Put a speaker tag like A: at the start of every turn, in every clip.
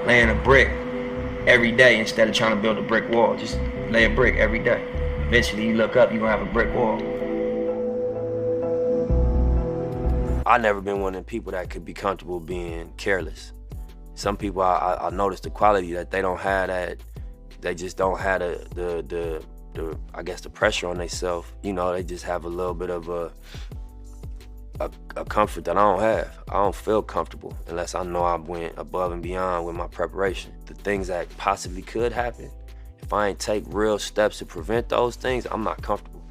A: laying a brick every day instead of trying to build a brick wall. Just lay a brick every day. Eventually you look up, you're gonna have a brick wall.
B: I never been one of them people that could be comfortable being careless. Some people I notice the quality that they don't have that, they just don't have the I guess the pressure on themselves. You know, they just have a little bit of a comfort that I don't have. I don't feel comfortable unless I know I went above and beyond with my preparation. The things that possibly could happen, if I ain't take real steps to prevent those things, I'm not comfortable.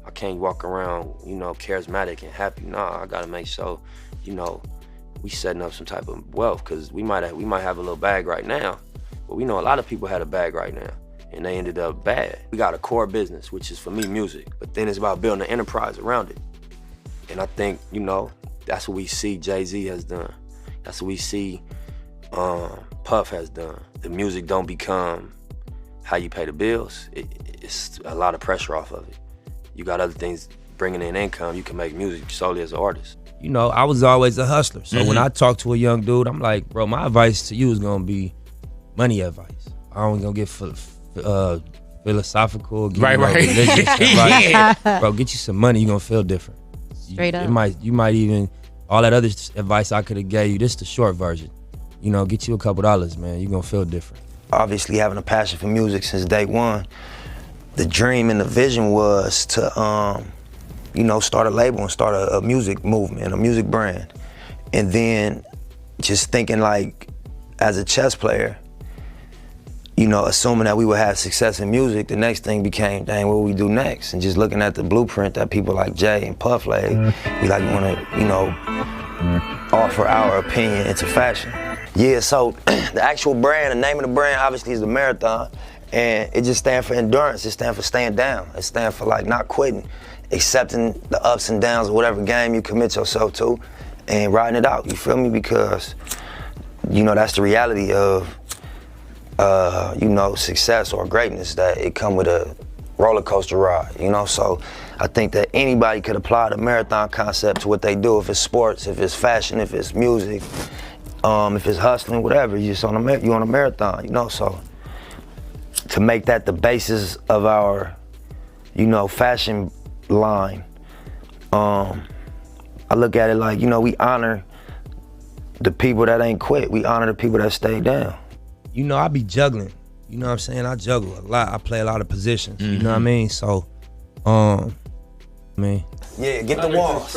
B: I can't walk around, you know, charismatic and happy. Nah, I gotta make sure, you know, we setting up some type of wealth, because we might have a little bag right now, but we know a lot of people had a bag right now and they ended up bad. We got a core business, which is for me music, but then it's about building an enterprise around it. And I think, you know, that's what we see Jay-Z has done. That's what we see Puff has done. The music don't become how you pay the bills. It's a lot of pressure off of it. You got other things bringing in income. You can make music solely as an artist.
C: You know, I was always a hustler. So when I talk to a young dude, I'm like, bro, my advice to you is gonna be money advice. I ain't gonna get philosophical, religious advice. Yeah. Bro, get you some money, you're gonna feel different.
D: Straight up.
C: You might even, all that other advice I could have gave you, this the short version. You know, get you a couple dollars, man. You're gonna feel different.
E: Obviously having a passion for music since day one, the dream and the vision was to, you know, start a label and start a music movement, a music brand. And then just thinking like, as a chess player, you know, assuming that we would have success in music, the next thing became, dang, what will we do next? And just looking at the blueprint that people like Jay and Puff laid, we like wanna, you know, offer our opinion into fashion. Yeah, so the actual brand, the name of the brand obviously is the Marathon, and it just stands for endurance. It stands for staying down. It stands for like not quitting, accepting the ups and downs of whatever game you commit yourself to and riding it out, you feel me? Because, you know, that's the reality of, you know, success or greatness, that it come with a roller coaster ride, you know? So I think that anybody could apply the Marathon concept to what they do, if it's sports, if it's fashion, if it's music, if it's hustling, whatever, you're on a marathon, you know? So to make that the basis of our, you know, fashion line, I look at it like, you know, we honor the people that ain't quit. We honor the people that stay down.
C: You know, I be juggling. You know what I'm saying? I juggle a lot. I play a lot of positions. You know what I mean? So,
E: yeah, get the walls.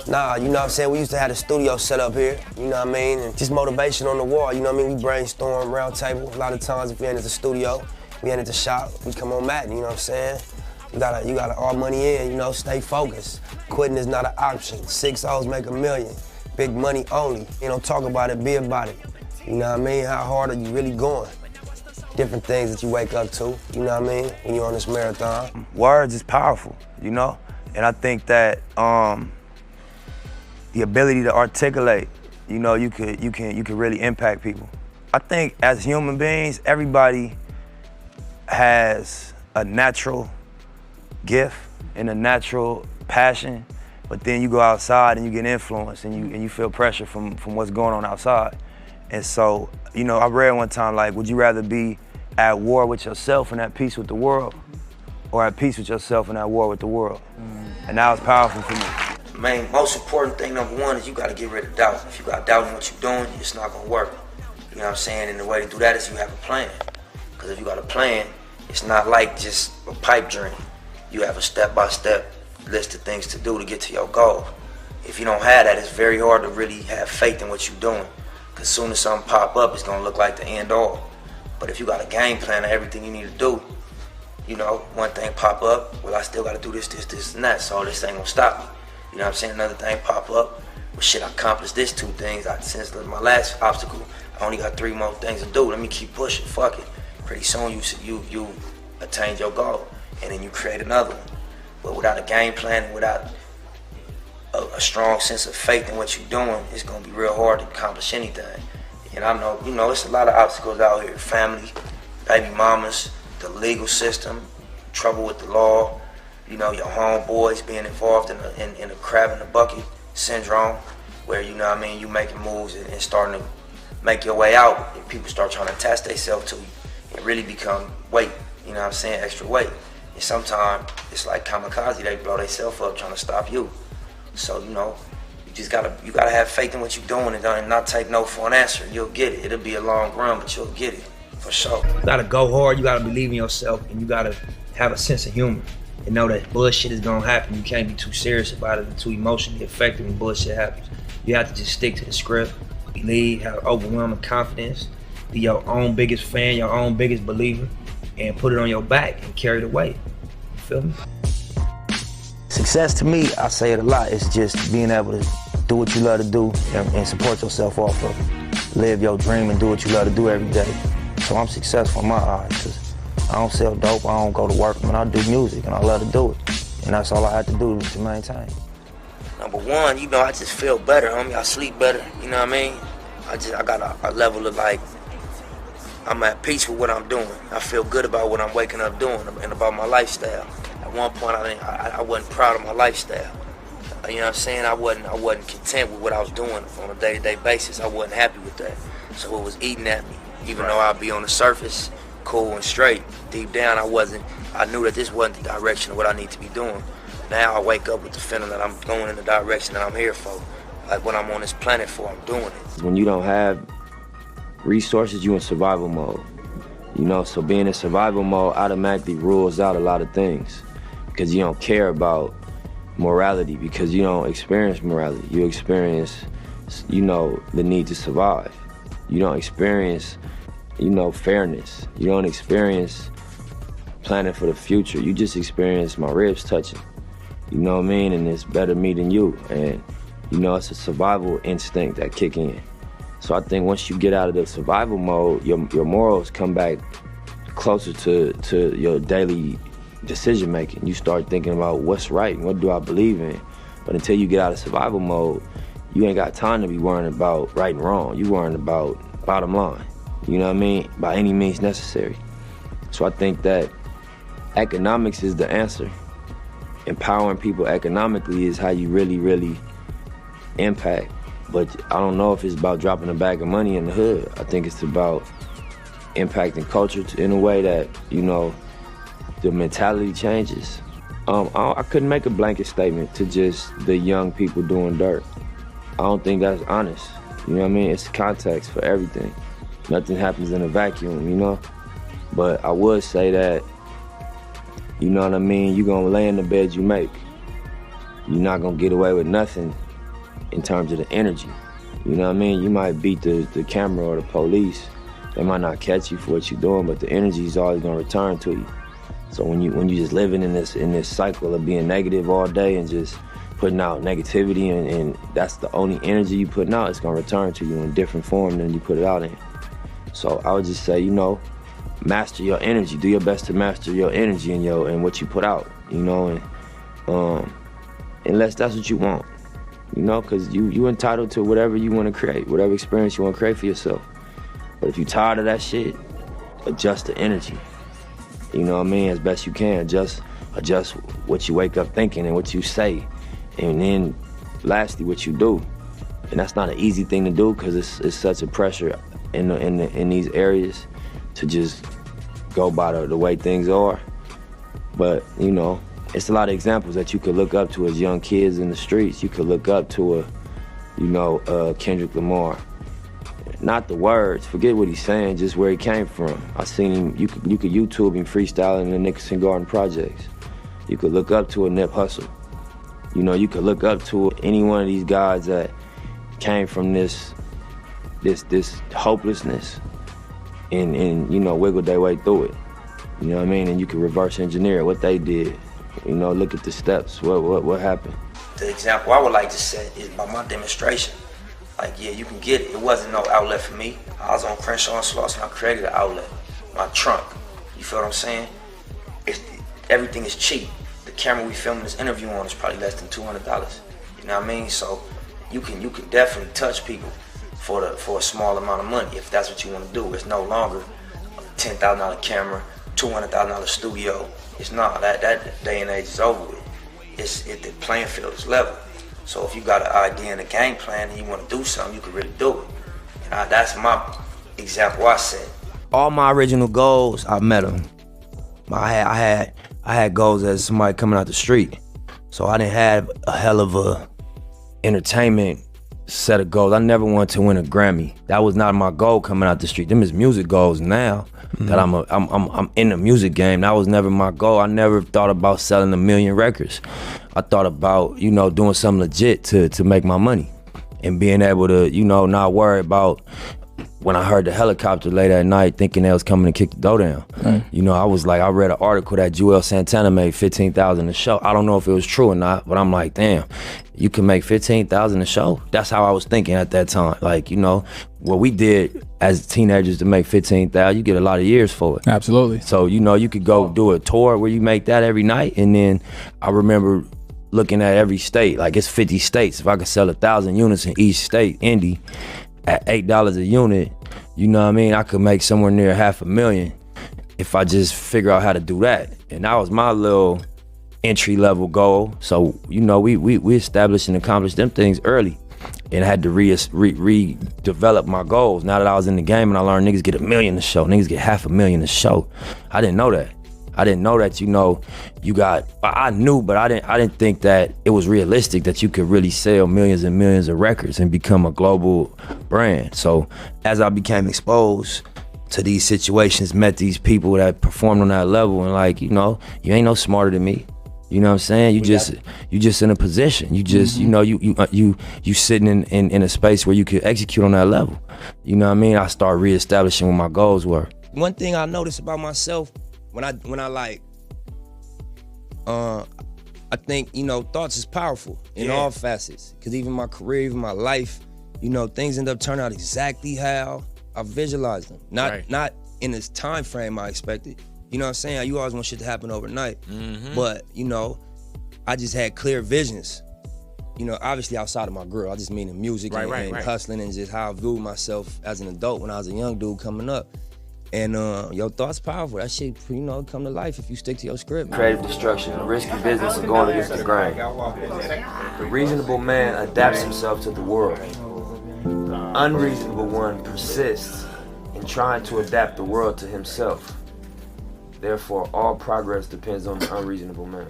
E: Nah, you know what I'm saying? We used to have the studio set up here, you know what I mean? And just motivation on the wall, you know what I mean? We brainstorm, round table. A lot of times if we ain't at the studio, we ain't at the shop, we come on Madden, you know what I'm saying? You gotta all money in, you know, stay focused. Quitting is not an option. 6 O's make $1 million. Big money only. You know, talk about it, be about it. You know what I mean? How hard are you really going? Different things that you wake up to, you know what I mean, when you're on this marathon. Words is powerful, you know? And I think that the ability to articulate, you know, you could really impact people. I think as human beings, everybody has a natural gift and a natural passion, but then you go outside and you get influenced and you feel pressure from what's going on outside. And so, you know, I read one time, like, would you rather be at war with yourself and at peace with the world, or at peace with yourself and at war with the world? And that was powerful for me.
A: Man, most important thing, number one, is you gotta get rid of doubt. If you got doubt in what you're doing, it's not gonna work. You know what I'm saying? And the way to do that is you have a plan. Because if you got a plan, it's not like just a pipe dream. You have a step-by-step list of things to do to get to your goal. If you don't have that, it's very hard to really have faith in what you're doing. Because as soon as something pop up, it's gonna look like the end all. But if you got a game plan of everything you need to do, you know, one thing pop up, well, I still gotta do this, and that, so this ain't gonna stop me. You know what I'm saying? Another thing pop up, well, shit, I accomplished this 2 things. Since my last obstacle, I only got 3 more things to do. Let me keep pushing, fuck it. Pretty soon you attained your goal, and then you create another one. But without a game plan, without a strong sense of faith in what you're doing, it's gonna be real hard to accomplish anything. And I know, you know, it's a lot of obstacles out here. Family, baby mamas, the legal system, trouble with the law, you know, your homeboys being involved in a crab in the bucket syndrome, where, you know what I mean, you making moves and starting to make your way out and people start trying to attach themselves to you and really become weight, you know what I'm saying, extra weight. And sometimes it's like kamikaze, they blow themselves up trying to stop you. So, you know, you gotta have faith in what you're doing and not take no for an answer. You'll get it. It'll be a long run, but you'll get it, for sure.
C: You gotta go hard, you gotta believe in yourself, and you gotta have a sense of humor and know that bullshit is gonna happen. You can't be too serious about it and too emotionally affected when bullshit happens. You have to just stick to the script, believe, have overwhelming confidence, be your own biggest fan, your own biggest believer, and put it on your back and carry the weight. You feel me?
E: Success to me, I say it a lot, it's just being able to do what you love to do and support yourself off of it. Live your dream and do what you love to do every day. So I'm successful in my eyes, because I don't sell dope, I don't go to work, man, I do music and I love to do it. And that's all I have to do to maintain.
A: Number one, you know, I just feel better, homie. I sleep better, you know what I mean? I got a level of like, I'm at peace with what I'm doing. I feel good about what I'm waking up doing and about my lifestyle. At one point, I wasn't proud of my lifestyle. You know what I'm saying? I wasn't content with what I was doing on a day-to-day basis. I wasn't happy with that. So it was eating at me. Even though I'd be on the surface, cool and straight, deep down I knew that this wasn't the direction of what I need to be doing. Now I wake up with the feeling that I'm going in the direction that I'm here for. Like what I'm on this planet for, I'm doing it.
B: When you don't have resources, you in survival mode. You know, so being in survival mode automatically rules out a lot of things, because you don't care about morality, because you don't experience morality. You experience, you know, the need to survive. You don't experience, you know, fairness. You don't experience planning for the future. You just experience my ribs touching. You know what I mean? And it's better me than you. And, you know, it's a survival instinct that kick in. So I think once you get out of the survival mode, your morals come back closer to your daily decision making. You start thinking about what's right and what do I believe in. But until you get out of survival mode, you ain't got time to be worrying about right and wrong. You worrying about bottom line. You know what I mean? By any means necessary. So I think that economics is the answer. Empowering people economically is how you really, really impact. But I don't know if it's about dropping a bag of money in the hood. I think it's about impacting culture in a way that, you know, the mentality changes. I couldn't make a blanket statement to just the young people doing dirt. I don't think that's honest. You know what I mean? It's context for everything. Nothing happens in a vacuum, you know? But I would say that, you know what I mean, you're gonna lay in the bed you make. You're not gonna get away with nothing in terms of the energy. You know what I mean? You might beat the camera or the police. They might not catch you for what you're doing, but the energy is always gonna return to you. So when you just living in this cycle of being negative all day and just putting out negativity and that's the only energy you putting out, it's gonna return to you in different form than you put it out in. So I would just say, you know, master your energy. Do your best to master your energy and what you put out, you know, and unless that's what you want. You know, because you entitled to whatever you want to create, whatever experience you want to create for yourself. But if you're tired of that shit, adjust the energy. You know what I mean? As best you can. Adjust what you wake up thinking and what you say. And then, lastly, what you do. And that's not an easy thing to do because it's such a pressure in these areas to just go by the way things are. But, you know, it's a lot of examples that you could look up to as young kids in the streets. You could look up to Kendrick Lamar. Not the words, forget what he's saying, just where he came from. I seen him, you could YouTube him freestyling in the Nicholson Garden Projects. You could look up to a Nip Hussle. You know, you could look up to any one of these guys that came from this hopelessness and you know, wiggled their way through it. You know what I mean? And you could reverse engineer what they did. You know, look at the steps. What happened?
A: The example I would like to set is by my demonstration. Like, yeah, you can get it. It wasn't no outlet for me. I was on Crenshaw and Sloss and I created an outlet. My trunk. You feel what I'm saying? Everything is cheap. The camera we filming this interview on is probably less than $200. You know what I mean? So you can definitely touch people for a small amount of money if that's what you want to do. It's no longer a $10,000 camera, $200,000 studio. It's not. That day and age is over with. The playing field is level. So if you got an idea and a game plan and you want to do something, you can really do it. And That's my example I set.
C: All my original goals, I met them. I had goals as somebody coming out the street. So I didn't have a hell of a entertainment set of goals. I never wanted to win a Grammy. That was not my goal coming out the street. Them is music goals now. That I'm in the music game. That was never my goal. I never thought about selling 1 million records. I thought about, doing something legit to make my money and being able to, not worry about when I heard the helicopter late at night thinking they was coming to kick the door down. Right. I was like, I read an article that Joel Santana made $15,000 a show. I don't know if it was true or not, but I'm like, damn, you can make $15,000 a show? That's how I was thinking at that time. Like, what we did as teenagers to make $15,000, you get a lot of years for it.
D: Absolutely.
C: So, you could go do a tour where you make that every night. And then I remember looking at every state, like it's 50 states. If I could sell 1,000 units in each state, indie, at $8 a unit, I could make somewhere near $500,000 if I just figure out how to do that. And that was my little entry level goal. So, we established and accomplished them things early and had to redevelop my goals. Now that I was in the game and I learned niggas get $1 million a show, niggas get $500,000 a show. I didn't know that. I didn't know that, I knew, but I didn't think that it was realistic that you could really sell millions and millions of records and become a global brand. So as I became exposed to these situations, met these people that performed on that level, and you ain't no smarter than me. You know what I'm saying? You just in a position. You just, you sitting in a space where you could execute on that level. You know what I mean? I started reestablishing what my goals were. One thing I noticed about myself, when I think, thoughts is powerful in all facets. Cause even my career, even my life, things end up turning out exactly how I visualized them. Not in this time frame I expected. You know what I'm saying? You always want shit to happen overnight. But, I just had clear visions. Obviously outside of my girl, I just mean in music and hustling and just how I viewed myself as an adult when I was a young dude coming up. And your thoughts powerful. That shit, come to life if you stick to your script.
B: Creative destruction, a risky business of going against the grain. The reasonable man adapts himself to the world. The unreasonable one persists in trying to adapt the world to himself. Therefore, all progress depends on the unreasonable man.